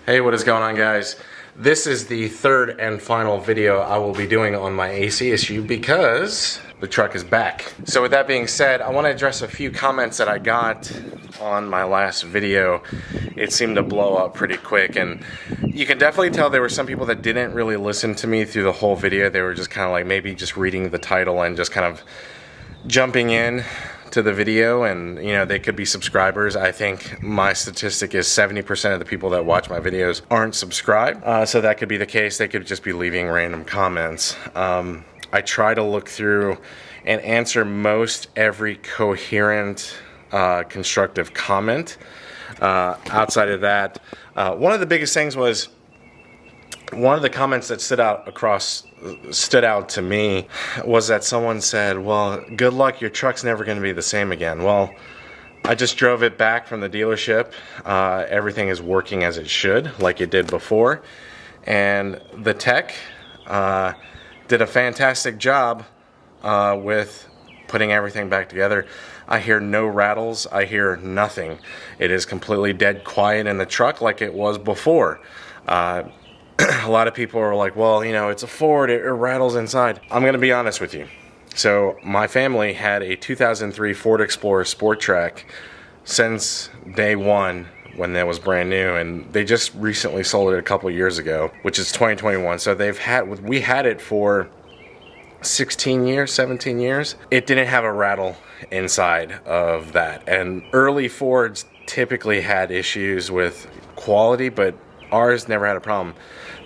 Hey, what is going on, guys? This is the third and final video I will be doing on my AC issue because the truck is back. So with that being said, I want to address a few comments that I got on my last video. It seemed to blow up pretty quick, and you can definitely tell there were some people that didn't really listen to me through the whole video. They were just kind of like maybe just reading the title and just kind of jumping in to the video, and you know, they could be subscribers. I think my statistic is 70% of the people that watch my videos aren't subscribed, so that could be the case. They could just be leaving random comments. I try to look through and answer most every coherent constructive comment. Outside of that, one of the biggest things was one of the comments that stood out to me was that someone said, well, good luck, your truck's never going to be the same again. Well, I just drove it back from the dealership. Everything is working as it should, like it did before. And the tech did a fantastic job with putting everything back together. I hear no rattles. I hear nothing. It is completely dead quiet in the truck like it was before. A lot of people are like, well, you know, it's a Ford, it rattles inside. I'm going to be honest with you. So my family had a 2003 Ford Explorer Sport Track since day one when that was brand new, and they just recently sold it a couple years ago, which is 2021. So we had it for 16 years, 17 years. It didn't have a rattle inside of that. And early Fords typically had issues with quality, but ours never had a problem.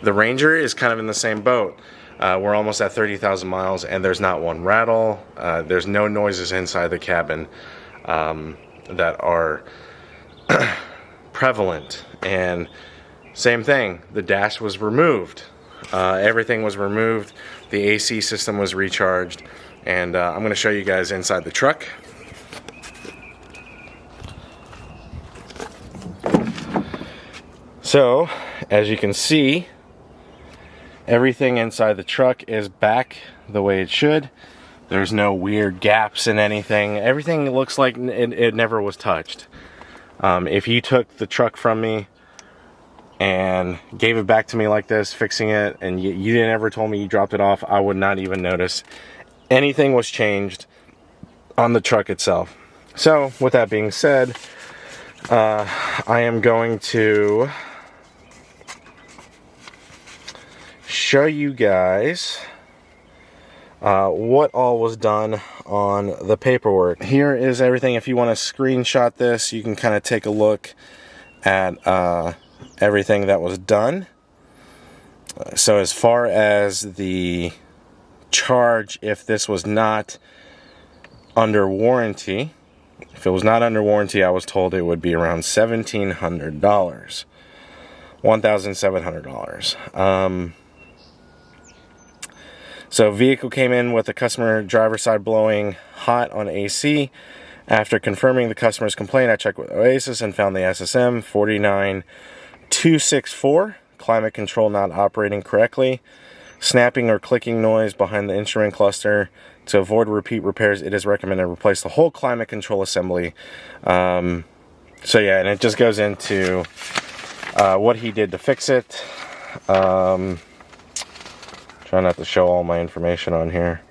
The Ranger is kind of in the same boat. We're almost at 30,000 miles and there's not one rattle. There's no noises inside the cabin that are prevalent. And same thing, the dash was removed. Everything was removed. The AC system was recharged. And I'm going to show you guys inside the truck. So, as you can see, everything inside the truck is back the way it should. There's no weird gaps in anything. Everything looks like it never was touched. If you took the truck from me and gave it back to me like this, fixing it, and you didn't ever told me you dropped it off, I would not even notice. Anything was changed on the truck itself. So, with that being said, I am going to show you guys what all was done on the paperwork. Here is everything. If you want to screenshot this, you can kind of take a look at everything that was done. So as far as the charge, if this was not under warranty, if it was not under warranty, I was told it would be around $1,700. $1,700. So vehicle came in with the customer driver side blowing hot on AC. After confirming the customer's complaint, I checked with Oasis and found the SSM 49264, climate control not operating correctly, snapping or clicking noise behind the instrument cluster. To avoid repeat repairs, it is recommended to replace the whole climate control assembly. So yeah, and it just goes into what he did to fix it. Try not to show all my information on here.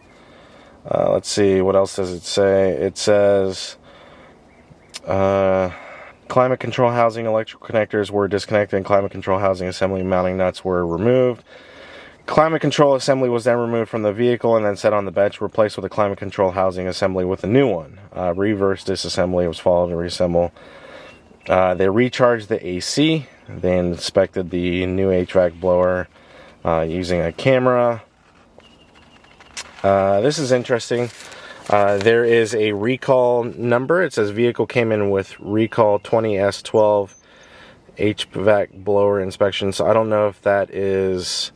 Let's see, what else does it say? It says climate control housing electrical connectors were disconnected and climate control housing assembly mounting nuts were removed. Climate control assembly was then removed from the vehicle and then set on the bench, replaced with a climate control housing assembly with a new one. Reverse disassembly was followed to reassemble. They recharged the AC. They inspected the new HVAC blower using a camera. This is interesting. There is a recall number. It says vehicle came in with recall 20S12 HVAC blower inspection. So I don't know if that is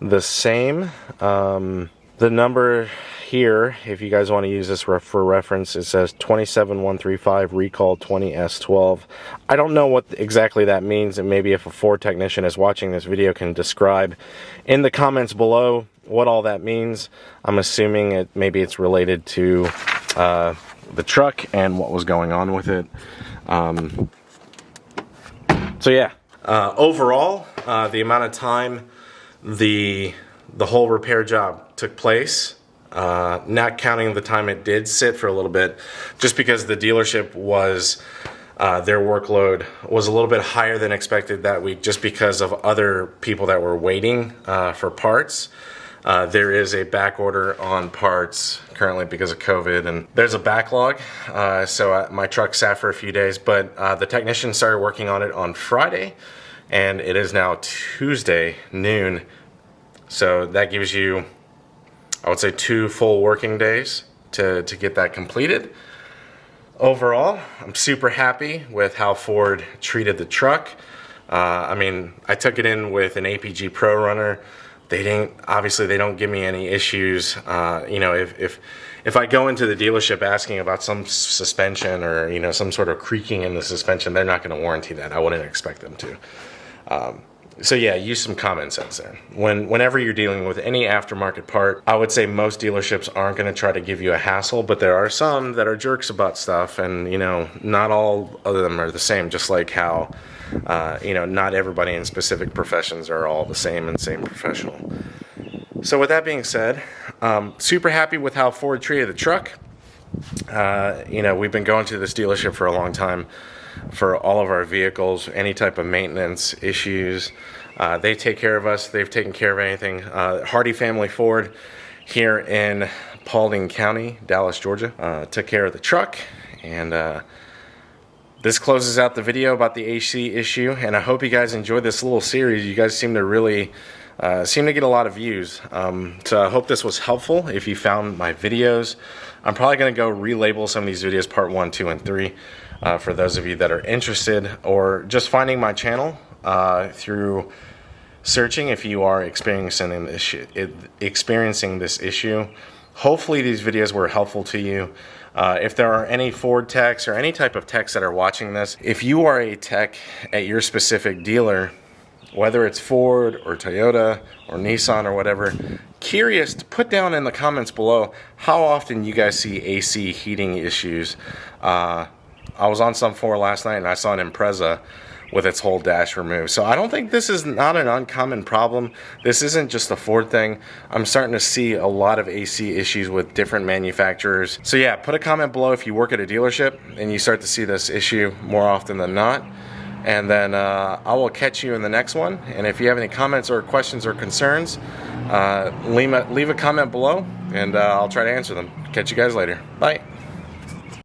the same. The number here, if you guys want to use this for reference, it says 27135 recall 20S12. I don't know what exactly that means, and maybe if a Ford technician is watching this video can describe in the comments below what all that means. I'm assuming maybe it's related to the truck and what was going on with it. So yeah, Overall, the amount of time the whole repair job took place, not counting the time it did sit for a little bit, just because the dealership was their workload was a little bit higher than expected that week, just because of other people that were waiting for parts. There is a back order on parts currently because of COVID, and there's a backlog. So my truck sat for a few days, but the technician started working on it on Friday, and it is now Tuesday noon. So that gives you, I would say, 2 full working days to get that completed. Overall, I'm super happy with how Ford treated the truck. I mean, I took it in with an APG Pro runner. They don't give me any issues. You know, if I go into the dealership asking about some suspension or, you know, some sort of creaking in the suspension, they're not going to warranty that. I wouldn't expect them to. So yeah, use some common sense there. Whenever you're dealing with any aftermarket part, I would say most dealerships aren't going to try to give you a hassle, but there are some that are jerks about stuff, and, you know, not all of them are the same, just like how, you know, not everybody in specific professions are all the same and same professional. So with that being said, super happy with how Ford treated the truck. You know, we've been going to this dealership for a long time for all of our vehicles, any type of maintenance issues. They take care of us. They've taken care of anything. Hardy Family Ford here in Paulding County, Dallas, Georgia, took care of the truck. And this closes out the video about the AC issue. And I hope you guys enjoyed this little series. You guys seem to really get a lot of views. So I hope this was helpful. If you found my videos, I'm probably going to go relabel some of these videos part 1, 2, and 3 for those of you that are interested, or just finding my channel through searching if you are experiencing this issue. Hopefully these videos were helpful to you. If there are any Ford techs or any type of techs that are watching this, if you are a tech at your specific dealer, whether it's Ford or Toyota or Nissan or whatever, curious, to put down in the comments below how often you guys see AC heating issues. I was on some 4 last night and I saw an Impreza with its whole dash removed. So I don't think this is not an uncommon problem. This isn't just a Ford thing. I'm starting to see a lot of AC issues with different manufacturers. So yeah, put a comment below if you work at a dealership and you start to see this issue more often than not. And then I will catch you in the next one. And if you have any comments or questions or concerns, leave a comment below and I'll try to answer them. Catch you guys later. Bye.